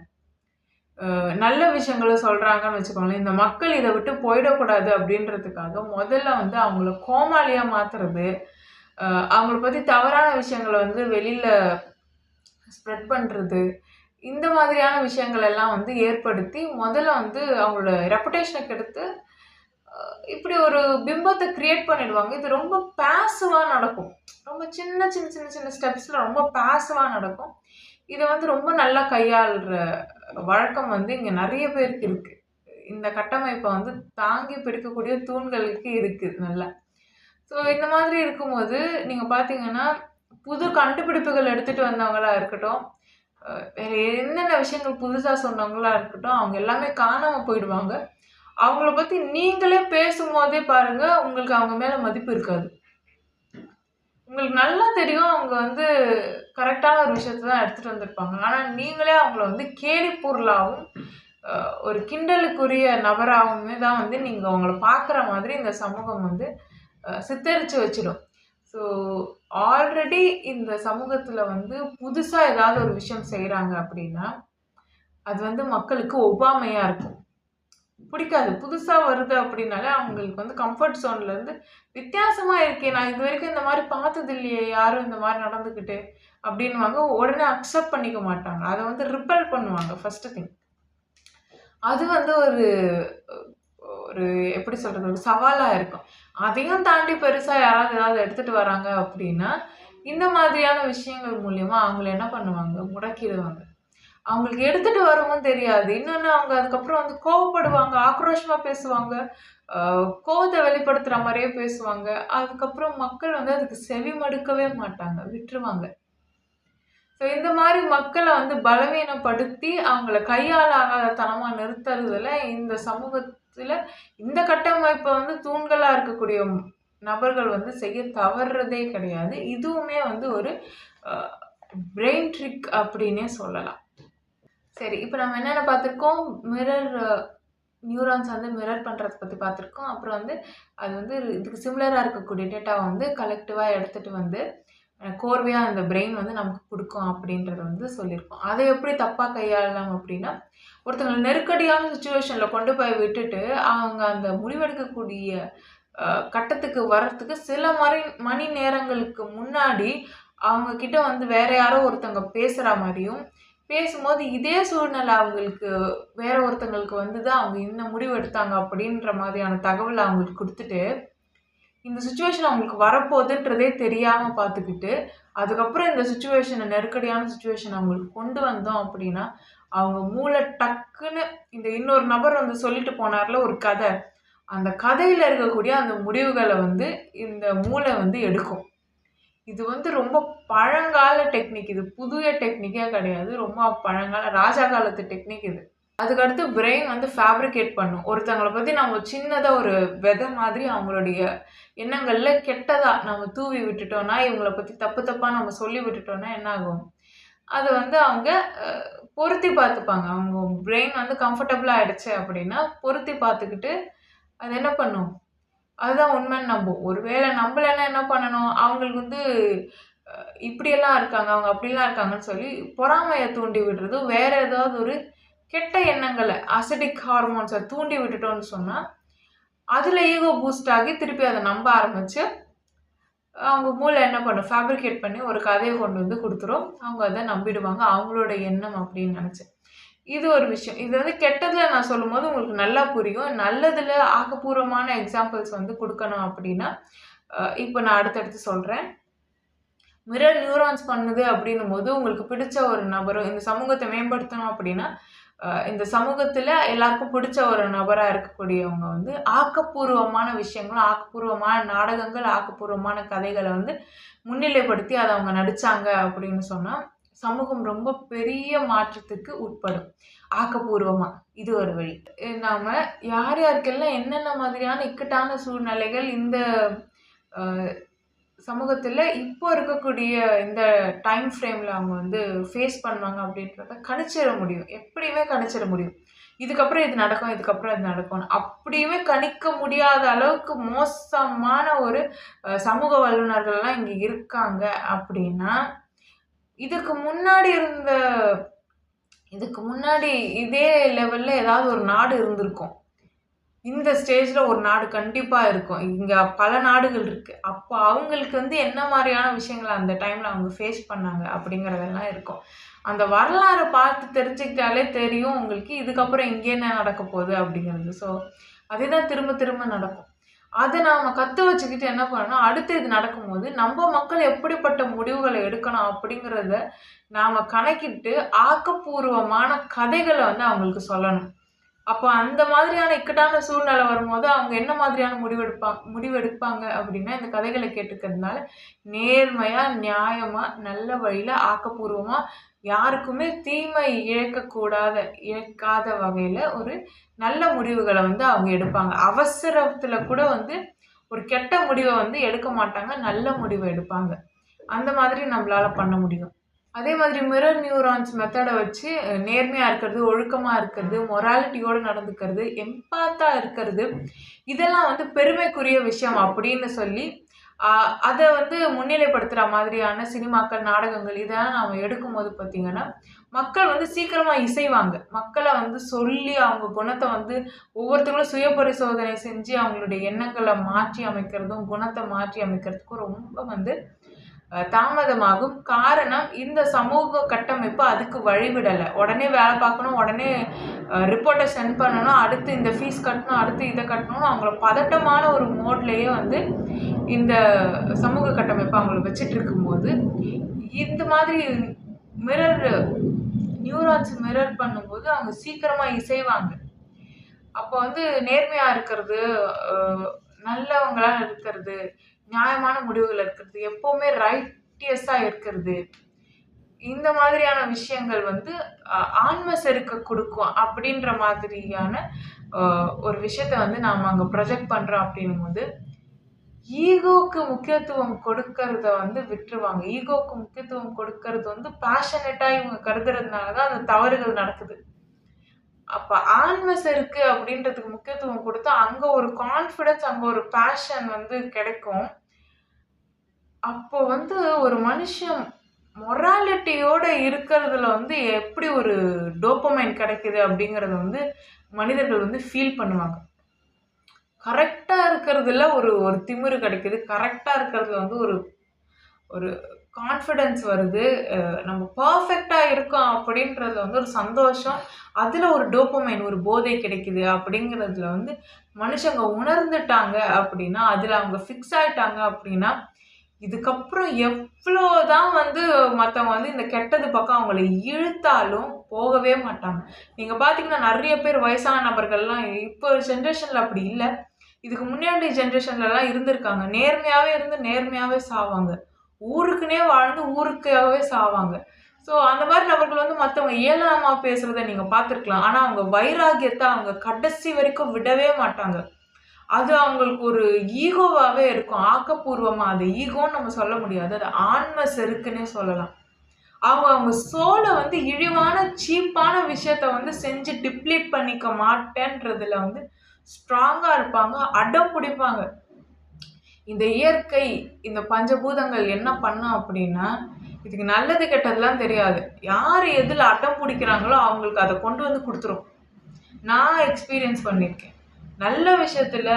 S1: நல்ல விஷயங்கள சொல்றாங்கன்னு வச்சுக்கோங்களேன். இந்த மக்கள் இத விட்டு போயிடக்கூடாது அப்படின்றதுக்காக, முதல்ல வந்து அவங்கள கோமாளியா மாத்துறது, அ அவங்கள பத்தி தவறான விஷயங்கள வந்து வெளில ஸ்ப்ரெட் பண்றது, இந்த மாதிரியான விஷயங்கள் எல்லாம் வந்து ஏற்படுத்தி, முதல்ல வந்து அவங்களோட ரெப்புடேஷன கெடுத்து, அ இப்படி ஒரு பிம்பத்த கிரியேட் பண்ணிடுவாங்க. இது ரொம்ப பாசிவா நடக்கும். ரொம்ப சின்ன சின்ன சின்ன சின்ன ஸ்டெப்ஸ்ல ரொம்ப பாசிவா நடக்கும். இத வந்து ரொம்ப நல்லா கையாள்ற வழக்கம் வந்து இங்க நெறைய பேருக்கு இருக்கு. இந்த கட்டமைப்ப வந்து தாங்கி பிடிக்கக்கூடிய தூண்களுக்கு இருக்கு நல்லா. ஸோ இந்த மாதிரி இருக்கும்போது, நீங்க பார்த்தீங்கன்னா, புது கண்டுபிடிப்புகள் எடுத்துட்டு வந்தவங்களா இருக்கட்டும், வேற என்னென்ன விஷயங்கள் புதுசா சொன்னவங்களா இருக்கட்டும், அவங்க எல்லாமே காணாம போயிடுவாங்க. அவங்கள பத்தி நீங்களே பேசும்போதே பாருங்க, உங்களுக்கு அவங்க மேல மதிப்பு இருக்காது. உங்களுக்கு நல்லா தெரியும் அவங்க வந்து கரெக்ட்டான ஒரு விஷயத்த தான் எடுத்துட்டு வந்திருப்பாங்க. ஆனா, நீங்களே அவங்கள வந்து கேலி பொருளாவும், அ ஒரு கிண்டலுக்குரிய நபராவுமே தான் வந்து நீங்க அவங்கள பார்க்குற மாதிரி இந்த சமூகம் வந்து சித்தரிச்சு வச்சிடும். ஸோ, ஆல்ரெடி இந்த சமூகத்துல வந்து புதுசா ஏதாவது ஒரு விஷயம் செய்றாங்க அப்படின்னா, அது வந்து மக்களுக்கு ஒவ்வாமையா இருக்கும். பிடிக்காது. புதுசா வருது அப்படின்னாலே அவங்களுக்கு வந்து கம்ஃபர்ட் ஜோன்ல இருந்து வித்தியாசமா இருக்கே! நான் இதுவரைக்கும் இந்த மாரி பார்த்தது இல்லையே! யாரும் இந்த மாரி நடந்துக்கிட்டு அப்படின்னுவாங்க. உடனே அக்செப்ட் பண்ணிக்க மாட்டாங்க. அத வந்து ரிப்பல் பண்ணுவாங்க ஃபர்ஸ்ட்டு திங். அது வந்து ஒரு ஒரு எப்படி சொல்றது? ஒரு சவாலா இருக்கும். அதையும் தாண்டி பெருசா யாராவது ஏதாவது எடுத்துட்டு வராங்க அப்படின்னா, இந்த மாதிரியான விஷயங்கள் மூலியமா அவங்கள என்ன பண்ணுவாங்க? முடக்கிடுவாங்க. அவங்களுக்கு எடுத்துட்டு வரவும் தெரியாது. இன்னொன்னு அவங்க அதுக்கப்புறம் வந்து கோவப்படுவாங்க, ஆக்ரோஷமா பேசுவாங்க. அ கோவத்த வெளிப்படுத்துற மாரியே பேசுவாங்க. அதுக்கப்புறம் மக்கள் வந்து அதுக்கு செவி மடுக்கவே மாட்டாங்க. விட்டுருவாங்க. ஸோ இந்த மாரி மக்கள வந்து பலவீனப்படுத்தி, அவங்கள கையாலாகாத தனமா நிறுத்துறதுல இந்த சமூகத்தில இந்த கட்டமைப்ப வந்து தூண்களா இருக்கக்கூடிய நபர்கள் வந்து செய்ய தவறுறதே கிடையாது. இதுவுமே வந்து ஒரு அ பிரெயின் ட்ரிக் அப்டின்னே சொல்லலாம். சரி. இப்ப நம்ம என்னென்ன பார்த்துருக்கோம்? மிரர் நியூரான்ஸ் வந்து மிரர் பண்றத பத்தி பார்த்துருக்கோம். அப்புறம் வந்து அது வந்து இதுக்கு சிமிலரா இருக்கக்கூடிய டேட்டாவ வந்து கலெக்டிவா எடுத்துட்டு வந்து கோர்வையா அந்த பிரெயின் வந்து நமக்கு குடுக்கும் அப்படின்றத வந்து சொல்லியிருக்கோம். அத எப்படி தப்பா கையாளலாம் அப்படின்னா, ஒருத்தங்கள நெருக்கடியான சிச்சுவேஷன்ல கொண்டு போய் விட்டுட்டு, அவங்க அந்த முடிவெடுக்கக்கூடிய அ கட்டத்துக்கு வர்றதுக்கு சில மணி நேரங்களுக்கு முன்னாடி, அவங்க கிட்ட வந்து வேற யாரோ ஒருத்தவங்க பேசுற மாரியும், பேசும்போது இதே சூழ்நிலை அவங்களுக்கு வேற ஒருத்தங்களுக்கு வந்தது, அவங்க இந்த முடிவு எடுத்தாங்க அப்படின்ற மாதிரியான தகவல அவங்களுக்கு குடுத்துட்டு, இந்த சிச்சுவேஷன் அவங்களுக்கு வரப்போதுன்றதே தெரியாம பார்த்துக்கிட்டு, அதுக்கப்புறம் இந்த சிச்சுவேஷன நெருக்கடியான சிச்சுவேஷன் அவங்களுக்கு கொண்டு வந்தோம் அப்படின்னா, அவங்க மூளை டக்குன்னு இந்த இன்னொரு நபர் வந்து சொல்லிட்டு போனார்ல ஒரு கத. அந்த கதையில இருக்கக்கூடிய அந்த முடிவுகள வந்து இந்த மூளை வந்து எடுக்கும். இது வந்து ரொம்ப பழங்கால டெக்னிக். இது புதிய டெக்னிக்கே கிடையாது. ரொம்ப பழங்கால ராஜா காலத்து டெக்னிக் இது. அதுக்கடுத்து பிரெயின் வந்து ஃபேப்ரிகேட் பண்ணும். ஒருத்தங்கள பத்தி நம்ம சின்னதா ஒரு விதை மாதிரி அவங்களுடைய எண்ணங்கள்ல கெட்டதா நம்ம தூவி விட்டுட்டோம்னா, இவங்கள பத்தி தப்பு தப்பா நம்ம சொல்லி விட்டுட்டோம்னா என்ன ஆகும்? அத வந்து அவங்க அ பொருத்தி பார்த்துப்பாங்க. அவங்க பிரெயின் வந்து கம்ஃபர்டபுளா ஆயிடுச்சு அப்படின்னா, பொருத்தி பார்த்துக்கிட்டு, அது என்ன பண்ணும்? அதுதான் உண்மைன்னு நம்பும். ஒருவேள நம்பலன்னா என்ன பண்ணணும்? அவங்களுக்கு வந்து அ இப்படியெல்லாம் இருக்காங்க, அவங்க அப்படிலாம் இருக்காங்கன்னு சொல்லி பொறாமைய தூண்டி விடுறது, வேற ஏதாவது ஒரு கெட்ட எண்ணங்கள அசிடிக் ஹார்மோன்ஸ தூண்டி விட்டுட்டோம்னு சொன்னா, அதுல ஈகோ பூஸ்ட் ஆகி திருப்பி அத நம்ப ஆரம்பிச்சு, அவங்க மூளை என்ன பண்ணும்? ஃபேப்ரிகேட் பண்ணி ஒரு கதைய கொண்டு வந்து குடுத்துரும். அவங்க அத நம்பிடுவாங்க. அவங்களோட எண்ணம் அப்படின்னு நெனச்சு. இது ஒரு விஷயம். இது வந்து கெட்டதுல நான் சொல்லும்போது உங்களுக்கு நல்லா புரியும். நல்லதுல ஆக்கப்பூர்வமான எக்ஸாம்பிள்ஸ் வந்து குடுக்கணும் அப்படின்னா, இப்ப நான் அடுத்தடுத்து சொல்றேன். மிரர் நியூரான்ஸ் பண்ணுது அப்படின்னும்போது, உங்களுக்கு பிடிச்ச ஒரு நபரோ, இந்த சமூகத்த மேம்படுத்தணும் அப்படின்னா, இந்த சமூகத்துல எல்லாருக்கும் பிடிச்ச ஒரு நபரா இருக்கக்கூடியவங்க வந்து ஆக்கப்பூர்வமான விஷயங்களும், ஆக்கப்பூர்வமான நாடகங்கள், ஆக்கப்பூர்வமான கதைகள வந்து முன்னிலைப்படுத்தி அத அவங்க நடிச்சாங்க அப்படின்னு சொன்னா, சமூகம் ரொம்ப பெரிய மாற்றத்துக்கு உட்படும். ஆக்கப்பூர்வமா. இது ஒரு வழி. நாம யார் யாருக்கெல்லாம் என்னென்ன மாதிரியான இக்கட்டான சூழ்நிலைகள் இந்த அ சமூகத்துல இப்போ இருக்கக்கூடிய இந்த டைம் ஃப்ரேம்ல அவங்க வந்து ஃபேஸ் பண்ணுவாங்க அப்படின்றத கணிச்சிட முடியும். எப்படியுமே கணிச்சிட முடியும். இதுக்கப்புறம் இது நடக்கும், இதுக்கப்புறம் இது நடக்கும்னு. அப்படியுமே கணிக்க முடியாத அளவுக்கு மோசமான ஒரு சமூக வல்லுனர்கள்லாம் இங்க இருக்காங்க அப்படின்னா, இதுக்கு முன்னாடி இருந்த இதுக்கு முன்னாடி இதே லெவல்ல ஏதாவது ஒரு நாடு இருந்திருக்கும். இந்த ஸ்டேஜ்ல ஒரு நாடு கண்டிப்பா இருக்கும். இங்க பல நாடுகள் இருக்கு. அப்போ அவங்களுக்கு வந்து என்ன மாரியான விஷயங்கள அந்த டைம்ல அவங்க ஃபேஸ் பண்ணாங்க அப்படிங்கிறதெல்லாம் இருக்கும். அந்த வரலாற பார்த்து தெரிஞ்சுக்கிட்டாலே தெரியும் உங்களுக்கு இதுக்கப்புறம் இங்க என்ன நடக்க போகுது அப்படிங்கிறது. ஸோ, அதுதான் திரும்ப திரும்ப நடக்கும். அத நாம கத்து வச்சுக்கிட்டு என்ன பண்ணணும், அடுத்து இது நடக்கும்போது நம்ம மக்கள் எப்படிப்பட்ட முடிவுகள எடுக்கணும் அப்படிங்கிறத நாம கணக்கிட்டு ஆக்கப்பூர்வமான கதைகள வந்து அவங்களுக்கு சொல்லணும். அப்போ அந்த மாதிரியான இக்கட்டான சூழ்நிலை வரும்போது, அவங்க என்ன மாதிரியான முடிவெடுப்பாங்க அப்படின்னா, இந்த கதைகள கேட்டுக்கிறதுனால, நேர்மையா, நியாயமா, நல்ல வழியில, ஆக்கப்பூர்வமா, யாருக்குமே தீமை இழைக்காத வகையில ஒரு நல்ல முடிவுகள வந்து அவங்க எடுப்பாங்க. அவசரத்துல கூட வந்து ஒரு கெட்ட முடிவ வந்து எடுக்க மாட்டாங்க. நல்ல முடிவ எடுப்பாங்க. அந்த மாதிரி நம்மளால பண்ண முடியும். அதே மாதிரி மிரர் நியூரான்ஸ் மெத்தட வச்சு நேர்மையா இருக்கிறது, ஒழுக்கமா இருக்கிறது, மொராலிட்டியோட நடந்துக்கிறது, எம்பாத்தா இருக்கிறது, இதெல்லாம் வந்து பெருமைக்குரிய விஷயம் அப்படின்னு சொல்லி, அத வந்து முன்னிலைப்படுத்துற மாதிரியான சினிமாக்கள், நாடகங்கள் இதெல்லாம் நாம எடுக்கும்போது பார்த்தீங்கன்னா, மக்கள் வந்து சீக்கிரமா இசைவாங்க. மக்கள வந்து சொல்லி அவங்க குணத்த வந்து ஒவ்வொருத்தங்களும் சுய பரிசோதனை செஞ்சு அவங்களுடைய எண்ணங்கள மாற்றி அமைக்கிறதும், குணத்த மாற்றி அமைக்கிறதுக்கும் ரொம்ப வந்து தாமதமாகும். காரணம் இந்த சமூக கட்டமைப்பு அதுக்கு வழிவிடல. உடனே வேலை பார்க்கணும், உடனே ரிப்போர்ட்ட சென்ட் பண்ணணும், அடுத்து இந்த ஃபீஸ் கட்டணும், அடுத்து இத கட்டணும்னு அவங்கள பதட்டமான ஒரு மோட்லயே வந்து இந்த சமூக கட்டமைப்பு அவங்கள வச்சுட்டு இருக்கும்போது, இந்த மாதிரி மிரர் நியூரான்ஸ் மிரர் பண்ணும்போது அவங்க சீக்கிரமா இசைவாங்க. அப்போ வந்து நேர்மையா இருக்கிறது, அ நல்லவங்களா இருக்கிறது, நியாயமான முடிவுகள் இருக்கிறது, எப்பவுமே ரைட்டியஸா இருக்கிறது. இந்த மாதிரியான விஷயங்கள் வந்து ஆன்ம செருக்க குடுக்கும். அப்படின்ற மாதிரியான ஒரு விஷயத்த வந்து நாம அங்க ப்ரொஜெக்ட் பண்றோம் அப்படின்னும்போது, ஈகோக்கு முக்கியத்துவம் கொடுக்கறத வந்து விட்டுருவாங்க. ஈகோக்கு முக்கியத்துவம் கொடுக்கறது வந்து பேஷனேட்டா இவங்க கருதுறதுனால தான் அந்த தவறுகள் நடக்குது. அப்ப ஆன்ம செருக்கு அப்படின்றதுக்கு முக்கியத்துவம் குடுத்தா, அங்க ஒரு கான்ஃபிடன்ஸ், அங்க ஒரு பேஷன் வந்து கிடைக்கும். அப்போ வந்து ஒரு மனுஷன் மொராலிட்டியோட இருக்கிறதுல வந்து எப்படி ஒரு டோப்பமைன் கிடைக்குது அப்படிங்கிறத வந்து மனிதர்கள் வந்து ஃபீல் பண்ணுவாங்க. கரெக்ட்டா இருக்கிறதுல ஒரு ஒரு திமிரு கிடைக்குது. கரெக்ட்டா இருக்கிறதுல வந்து ஒரு ஒரு கான்ஃபிடன்ஸ் வருது. நம்ம பெர்ஃபெக்ட்டா இருக்கோம் அப்படின்றதுல வந்து ஒரு சந்தோஷம். அதுல ஒரு டோப்பமைன் ஒரு போதை கிடைக்குது அப்படிங்கிறதுல வந்து மனுஷங்க உணர்ந்துட்டாங்க அப்படின்னா, அதுல அவங்க ஃபிக்ஸ் ஆயிட்டாங்க அப்படின்னா, இதுக்கப்புறம் எவ்வளோதான் வந்து மத்தவங்க வந்து இந்த கெட்டது பக்கம் அவங்கள இழுத்தாலும் போகவே மாட்டாங்க. நீங்க பார்த்தீங்கன்னா, நெறைய பேர் வயசான நபர்கள்லாம் இப்போ ஜெனரேஷன்ல அப்படி இல்ல. இதுக்கு முன்னாடி ஜெனரேஷன்லலாம் இருந்திருக்காங்க. நேர்மையாவே இருந்து நேர்மையாவே சாவாங்க. ஊருக்குன்னே வாழ்ந்து ஊருக்காகவே சாவாங்க. ஸோ அந்த மாரி நபர்கள் வந்து மத்தவங்க ஏளனமா பேசுறத நீங்க பார்த்துருக்கலாம். ஆனா அவங்க வைராக்கியத்த அவங்க கடைசி வரைக்கும் விடவே மாட்டாங்க. அது அவங்களுக்கு ஒரு ஈகோவாவே இருக்கும். ஆக்கப்பூர்வமா. அது ஈகோன்னு நம்ம சொல்ல முடியாது. அது ஆன்ம செருக்குன்னே சொல்லலாம். அவங்க அவங்க சோல வந்து இழிவான, சீப்பான விஷயத்த வந்து செஞ்சு டிப்ளீட் பண்ணிக்க மாட்டேன்றதுல வந்து ஸ்ட்ராங்கா இருப்பாங்க. அடம் பிடிப்பாங்க. இந்த இயற்கை, இந்த பஞ்சபூதங்கள் என்ன பண்ணும் அப்படின்னா, இதுக்கு நல்லது கெட்டதுலாம் தெரியாது. யாரு எதுல அடம் பிடிக்கிறாங்களோ அவங்களுக்கு அத கொண்டு வந்து குடுத்துரும். நான் எக்ஸ்பீரியன்ஸ் பண்ணியிருக்கேன். நல்ல விஷயத்துல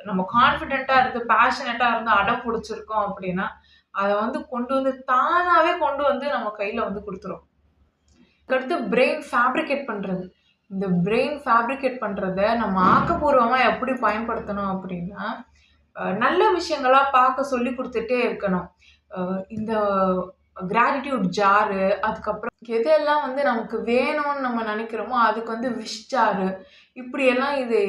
S1: நம்ம கான்ஃபிடென்ட்டா இருந்து, பேஷனேட்டா இருந்து அடம் புடிச்சிருக்கோம் அப்படின்னா, அத வந்து கொண்டு வந்து தானாவே கொண்டு வந்து நம்ம கையில வந்து குடுத்துரும். அதுக்கடுத்து பிரெயின் ஃபேப்ரிகேட் பண்றது. இந்த பிரெயின் ஃபேப்ரிகேட் பண்றத நம்ம ஆக்கப்பூர்வமா எப்படி பயன்படுத்தணும் அப்படின்னா, நல்ல விஷயங்களா பார்க்க சொல்லிக் குடுத்துட்டே இருக்கணும். இந்த கிராட்டிடியூட் ஜாரு, அதுக்கப்புறம் எதெல்லாம் வந்து நமக்கு வேணும்னு நம்ம நினைக்கிறோமோ அதுக்கு வந்து விஷ் ஜாரு, இப்படியெல்லாம் இது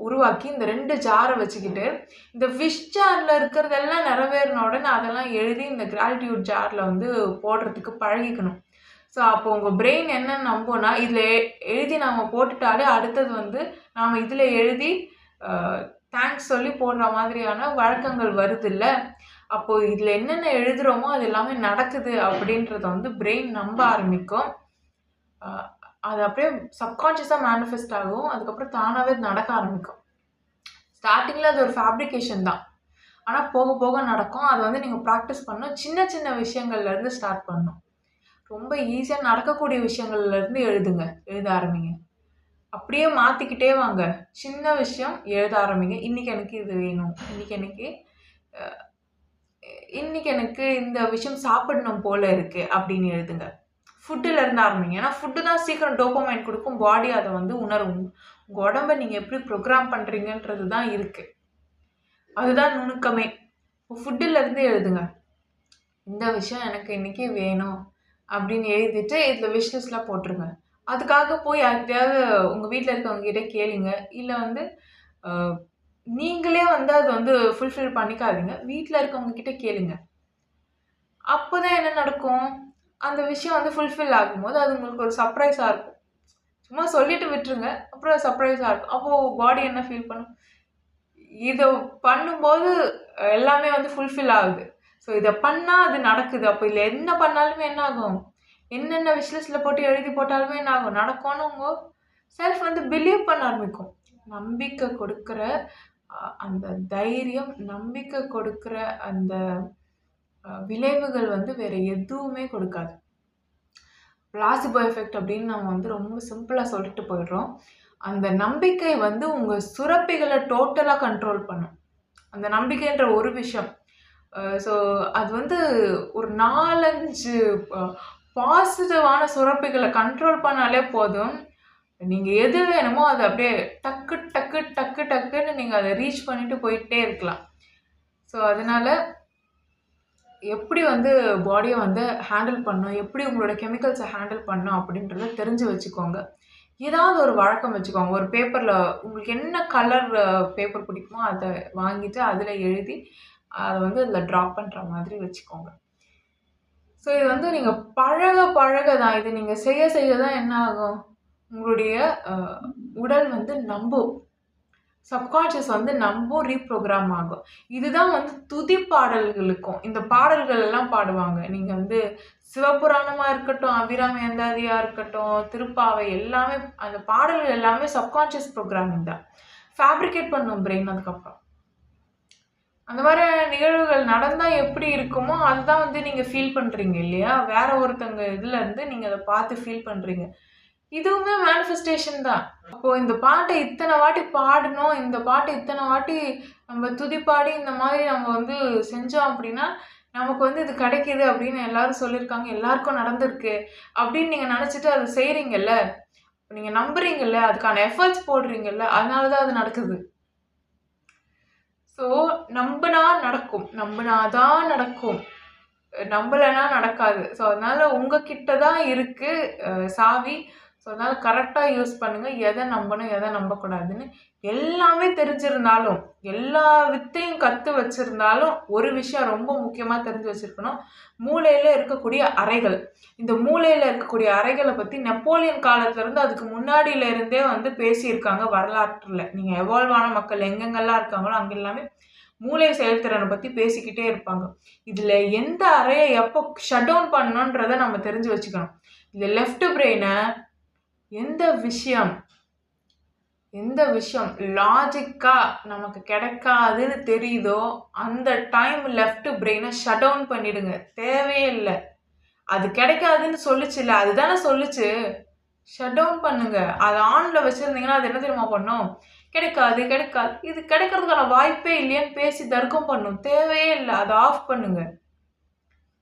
S1: உருவாக்கி இந்த 2 ஜாரை வச்சுக்கிட்டு இந்த விஷ் ஜாரில் இருக்கிறதெல்லாம் நிறைவேறின உடனே அதெல்லாம் எழுதி இந்த கிராட்டிடியூட் ஜாரில் வந்து போடுறதுக்கு பழகிக்கணும். ஸோ அப்போ உங்கள் பிரெயின் என்ன நம்போனா இதில் எழுதி நாம் போட்டுட்டாலே அடுத்தது வந்து நாம் இதில் எழுதி தேங்க்ஸ் சொல்லி போடுற மாதிரியான வழக்கங்கள் வருது இல்லை. அப்போது இதில் என்னென்ன எழுதுகிறோமோ அது எல்லாமே நடக்குது அப்படின்றத வந்து பிரெயின் நம்ப ஆரம்பிக்கும். அது அப்படியே சப்கான்ஷியஸாக மேனிஃபெஸ்ட் ஆகும். அதுக்கப்புறம் தானாகவே நடக்க ஆரம்பிக்கும். ஸ்டார்டிங்கில் அது ஒரு ஃபேப்ரிகேஷன் தான், ஆனால் போக போக நடக்கும். அது வந்து நீங்கள் ப்ராக்டிஸ் பண்ணணும். சின்ன சின்ன விஷயங்கள்லேருந்து ஸ்டார்ட் பண்ணணும். ரொம்ப ஈஸியாக நடக்கக்கூடிய விஷயங்கள்லேருந்து எழுத ஆரம்பிங்க. அப்படியே மாற்றிக்கிட்டே வாங்க. சின்ன விஷயம் எழுத ஆரம்பிங்க. இன்றைக்கி எனக்கு இது வேணும், இன்றைக்கி எனக்கு இந்த விஷயம் சாப்பிடணும் போல் இருக்குது அப்படின்னு எழுதுங்க. ஃபுட்டுலேருந்து ஆரம்பிங்க. ஏன்னா ஃபுட்டு தான் சீக்கிரம் டோபமைன் கொடுக்கும். பாடி அதை வந்து உணரும். உங்கள் உடம்பை நீங்கள் எப்படி ப்ரோக்ராம் பண்ணுறீங்கன்றது தான் இருக்குது. அதுதான் நுணுக்கமே. இப்போ ஃபுட்டுலேருந்து எழுதுங்க. இந்த விஷயம் எனக்கு இன்றைக்கி வேணும் அப்படின்னு எழுதிட்டு இதில் விஷ்லிஸ்ட்லாம் போட்டுருங்க. அதுக்காக போய் யார்கிட்டயாவது உங்கள் வீட்டில் இருக்கவங்ககிட்ட கேளுங்க. இல்லை வந்து நீங்களே வந்து அதை வந்து ஃபுல்ஃபில் பண்ணிக்காதீங்க. வீட்டில் இருக்கவங்ககிட்ட கேளுங்க. அப்போ தான் என்ன நடக்கும், அந்த விஷயம் வந்து ஃபுல்ஃபில் ஆகும்போது அது உங்களுக்கு ஒரு சர்ப்ரைஸாக இருக்கும். சும்மா சொல்லிட்டு விட்டுருங்க, அப்புறம் சர்ப்ரைஸாக இருக்கும். அப்போது பாடி என்ன ஃபீல் பண்ணும், இதை பண்ணும்போது எல்லாமே வந்து ஃபுல்ஃபில் ஆகுது. ஸோ இதை பண்ணால் அது நடக்குது. அப்போ இதில் என்ன பண்ணாலுமே என்ன ஆகும், என்னென்ன விஷ்லிஸ்ட்டில் போட்டு எழுதி போட்டாலுமே என்ன ஆகும், நடக்கும்னு உங்கள் செல்ஃப் வந்து பிலீவ் பண்ண ஆரம்பிக்கும். நம்பிக்கை கொடுக்குற அந்த தைரியம், நம்பிக்கை கொடுக்குற அந்த விளைவுகள் வந்து வேறு எதுவுமே கொடுக்காது. பிளாசிபோ எஃபெக்ட் அப்படின்னு நம்ம வந்து ரொம்ப சிம்பிளாக சொல்லிட்டு போயிடுறோம். அந்த நம்பிக்கை வந்து உங்கள் சுரப்பிகளை டோட்டலாக கண்ட்ரோல் பண்ணும். அந்த நம்பிக்கைன்ற ஒரு விஷயம். ஸோ அது வந்து ஒரு 4-5 பாசிட்டிவான சுரப்பிகளை கண்ட்ரோல் பண்ணாலே போதும். நீங்கள் எது வேணுமோ அதை அப்படியே டக்கு டக்கு டக்கு டக்குன்னு நீங்கள் அதை ரீச் பண்ணிட்டு போயிட்டே இருக்கலாம். ஸோ அதனால் எப்படி வந்து பாடியை வந்து ஹேண்டில் பண்ணணும், எப்படி உங்களோட கெமிக்கல்ஸை ஹேண்டில் பண்ணணும் அப்படின்றத தெரிஞ்சு வச்சுக்கோங்க. ஏதாவது ஒரு வழக்கம் வச்சுக்கோங்க. ஒரு பேப்பரில் உங்களுக்கு என்ன கலர் பேப்பர் பிடிக்குமோ அதை வாங்கிட்டு அதில் எழுதி அதை வந்து அதில் ட்ராப் பண்ணுற மாதிரி வச்சுக்கோங்க. ஸோ இது வந்து நீங்கள் பழக தான், இது நீங்கள் செய்ய தான் என்ன ஆகும், உங்களுடைய உடல் வந்து நம்பும், சப்கான்ஷியஸ் வந்து நம்பும், ரீப்ரோக்ராம் ஆகும். இதுதான் வந்து துதி பாடல்களுக்கும் இந்த பாடல்கள் எல்லாம் பாடுவாங்க. நீங்கள் வந்து சிவபுராணமாக இருக்கட்டும், அபிராமி அந்தாதியாக இருக்கட்டும், திருப்பாவை, எல்லாமே அந்த பாடல்கள் எல்லாமே சப்கான்ஷியஸ் ப்ரோக்ராமிங் தான். ஃபேப்ரிகேட் பண்ணும் பிரெயின். அதுக்கப்புறம் அந்த மாதிரி நிகழ்வுகள் நடந்தால் எப்படி இருக்குமோ அதுதான் வந்து நீங்கள் ஃபீல் பண்ணுறீங்க இல்லையா, வேற ஒருத்தங்க இதுலேருந்து நீங்கள் அதை பார்த்து ஃபீல் பண்ணுறீங்க. இதுவுமே மேனிஃபெஸ்டேஷன் தான். அப்போது இந்த பாட்டை இத்தனை வாட்டி பாடணும், இந்த பாட்டை இத்தனை வாட்டி நம்ம துதிப்பாடி இந்த மாதிரி நம்ம வந்து செஞ்சோம் அப்படின்னா நமக்கு வந்து இது கிடைக்கிது அப்படின்னு எல்லாரும் சொல்லியிருக்காங்க, எல்லாருக்கும் நடந்திருக்கு அப்படின்னு நீங்கள் நினச்சிட்டு அதை செய்கிறீங்கல்ல, நீங்கள் நம்புறீங்கல்ல, அதுக்கான எஃபர்ட்ஸ் போடுறீங்கல்ல, அதனால தான் அது நடக்குது. ஸோ நம்பினா நடக்கும், நம்பினாதான் நடக்கும், நம்பலைன்னா நடக்காது. ஸோ அதனால் உங்ககிட்ட தான் இருக்குது சாவி. ஸோ அதனால் கரெக்டாக யூஸ் பண்ணுங்கள். எதை நம்பணும், எதை நம்பக்கூடாதுன்னு எல்லாமே தெரிஞ்சிருந்தாலும், எல்லா வித்தையும் கற்று வச்சுருந்தாலும் ஒரு விஷயம் ரொம்ப முக்கியமாக தெரிஞ்சு வச்சுருக்கணும், மூளையில் இருக்கக்கூடிய அறைகள். இந்த மூளையில் இருக்கக்கூடிய அறைகளை பற்றி நெப்போலியன் காலத்துலேருந்து அதுக்கு முன்னாடியிலேருந்தே வந்து பேசியிருக்காங்க வரலாற்றில். நீங்கள் எவால்வ் ஆன மக்கள் எங்கெங்கெல்லாம் இருக்காங்களோ அங்கே எல்லாமே மூளை செயல்திறனை பற்றி பேசிக்கிட்டே இருப்பாங்க. இதில் எந்த அறையை எப்போ ஷட் டவுன் பண்ணணுன்றதை நம்ம தெரிஞ்சு வச்சுக்கணும். இதில் லெஃப்ட் பிரெயினை எந்த விஷயம் லாஜிக்காக நமக்கு கிடைக்காதுன்னு தெரியுதோ அந்த டைம் லெஃப்ட் பிரெயினை ஷட் டவுன் பண்ணிடுங்க. தேவையே இல்லை. அது கிடைக்காதுன்னு சொல்லிச்சுல்ல, அதுதானே சொல்லிச்சு, ஷட் டவுன் பண்ணுங்க. அதை ஆனில் வச்சுருந்தீங்கன்னா அது என்ன தெரியுமா பண்ணும், கிடைக்காது, இது கிடைக்கிறதுக்கான வாய்ப்பே இல்லையான்னு பேசி தர்க்கம் பண்ணும். தேவையே இல்லை, அதை ஆஃப் பண்ணுங்க.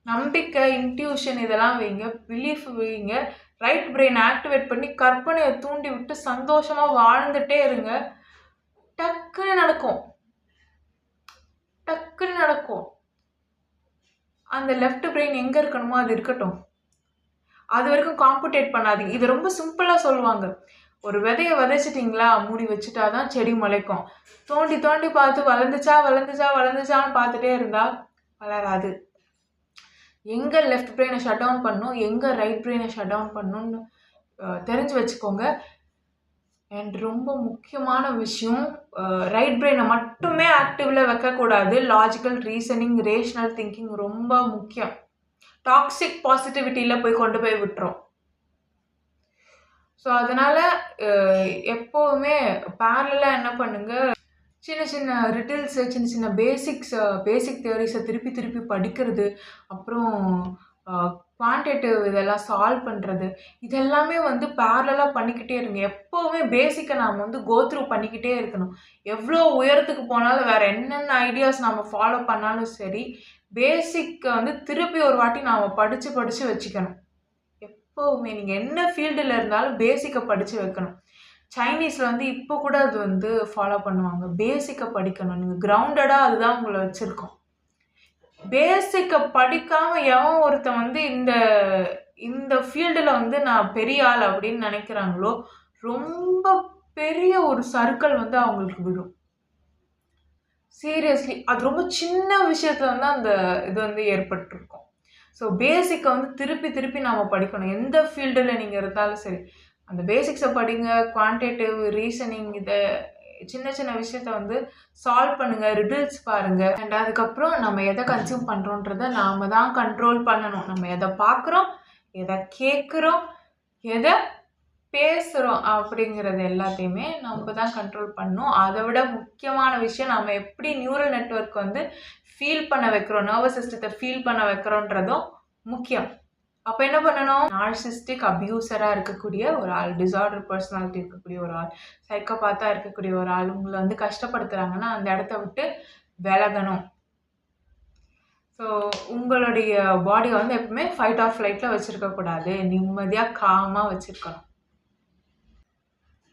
S1: நம்பிக்கை, இன்ட்யூஷன் இதெல்லாம் வைங்க, பிலீஃப் வைங்க, ரைட் பிரெயின் ஆக்டிவேட் பண்ணி கற்பனையை தூண்டி விட்டு சந்தோஷமாக வாழ்ந்துட்டே இருங்க. டக்குன்னு நடக்கும். அந்த லெஃப்ட் பிரெயின் எங்கே இருக்கணுமோ அது இருக்கட்டும். அது வரைக்கும் காம்புடேட் பண்ணாதீங்க. இது ரொம்ப சிம்பிளாக சொல்லுவாங்க. ஒரு விதையை விதைச்சிட்டிங்களா, மூடி வச்சுட்டா தான் செடி முளைக்கும். தோண்டி தோண்டி பார்த்து வளர்ந்துச்சான்னு பார்த்துட்டே இருந்தால் வளராது. எங்கே லெஃப்ட் பிரெயினை ஷட் டவுன் பண்ணணும், எங்கே ரைட் பிரெயினை ஷட் டவுன் பண்ணணும்னு தெரிஞ்சு வச்சுக்கோங்க. அண்ட் ரொம்ப முக்கியமான விஷயம், ரைட் பிரெயினை மட்டுமே ஆக்டிவில் வைக்கக்கூடாது. லாஜிக்கல் ரீசனிங், ரேஷ்னல் திங்கிங் ரொம்ப முக்கியம். டாக்ஸிக் பாசிட்டிவிட்டியில் போய் கொண்டு போய் விட்டுரும். ஸோ அதனால் எப்போவுமே பேரலாக என்ன பண்ணுங்கள், சின்ன சின்ன ரிட்டில்ஸு, சின்ன சின்ன பேசிக் தியரிஸை திருப்பி திருப்பி படிக்கிறது, அப்புறம் குவான்டிட்டேட்டிவ் இதெல்லாம் சால்வ் பண்ணுறது, இதெல்லாமே வந்து பேரலாக பண்ணிக்கிட்டே இருங்க. எப்போவுமே பேசிக்கை நாம் வந்து கோத்ரூ பண்ணிக்கிட்டே இருக்கணும். எவ்வளோ உயரத்துக்கு போனாலும், வேறு என்னென்ன ஐடியாஸ் நாம் ஃபாலோ பண்ணாலும் சரி, பேசிக்கை வந்து திருப்பி ஒரு வாட்டி நாம் படித்து வச்சுக்கணும். எப்போவுமே நீங்கள் என்ன ஃபீல்டில் இருந்தாலும் பேசிக்கை படித்து வைக்கணும். சைனீஸில் வந்து இப்போ கூட அது வந்து ஃபாலோ பண்ணுவாங்க. பேசிக்கை படிக்கணும். நீங்கள் கிரவுண்டடாக அதுதான் உங்களை வச்சுருக்கோம். பேசிக்கை படிக்காமல் எவன் ஒருத்தன் வந்து இந்த ஃபீல்டில் வந்து நான் பெரிய ஆள் அப்படின்னு நினைக்கிறாங்களோ, ரொம்ப பெரிய ஒரு சர்க்கிள் வந்து அவங்களுக்கு விடும். சீரியஸ்லி அது ரொம்ப சின்ன விஷயத்துல வந்து அந்த இது வந்து ஏற்பட்டிருக்கும். ஸோ பேசிக்கை வந்து திருப்பி நாம் படிக்கணும். எந்த ஃபீல்டில் நீங்கள் இருந்தாலும் சரி, அந்த பேசிக்ஸை படிங்க. குவான்டிட்டேட்டிவ் ரீசனிங், இதை சின்ன சின்ன விஷயத்த வந்து சால்வ் பண்ணுங்கள், ரிடில்ஸ் பாருங்கள். அண்ட் அதுக்கப்புறம் நம்ம எதை கன்சியூம் பண்ணுறோன்றதை நாம் தான் கண்ட்ரோல் பண்ணணும். நம்ம எதை பார்க்குறோம், எதை கேட்குறோம், எதை பேசுகிறோம் அப்படிங்கிறது எல்லாத்தையுமே நம்ம தான் கண்ட்ரோல் பண்ணணும். அதை விட முக்கியமான விஷயம், நம்ம எப்படி நியூரல் நெட்வொர்க் வந்து ஃபீல் பண்ண வைக்கிறோம், நர்வஸ் சிஸ்டத்தை ஃபீல் பண்ண வைக்கிறோன்றதும் முக்கியம். அப்போ என்ன பண்ணணும், நார்சிஸ்டிக் அப்யூசராக இருக்கக்கூடிய ஒரு ஆள், டிசார்டர் பர்சனாலிட்டி இருக்கக்கூடிய ஒரு ஆள், சைக்கோபாத்தாக இருக்கக்கூடிய ஒரு ஆள் உங்களை வந்து கஷ்டப்படுத்துகிறாங்கன்னா அந்த இடத்த விட்டு விலகணும். ஸோ உங்களுடைய பாடியை வந்து எப்பவுமே ஃபைட் ஆர் ஃப்ளைட்டில் வச்சுருக்கக்கூடாது, நிம்மதியாக காமாக வச்சுருக்கணும்.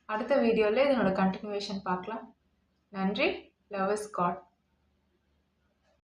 S1: அடுத்த வீடியோவில் இதனோட கண்டினியூவேஷன் பார்க்கலாம். நன்றி. Love is God.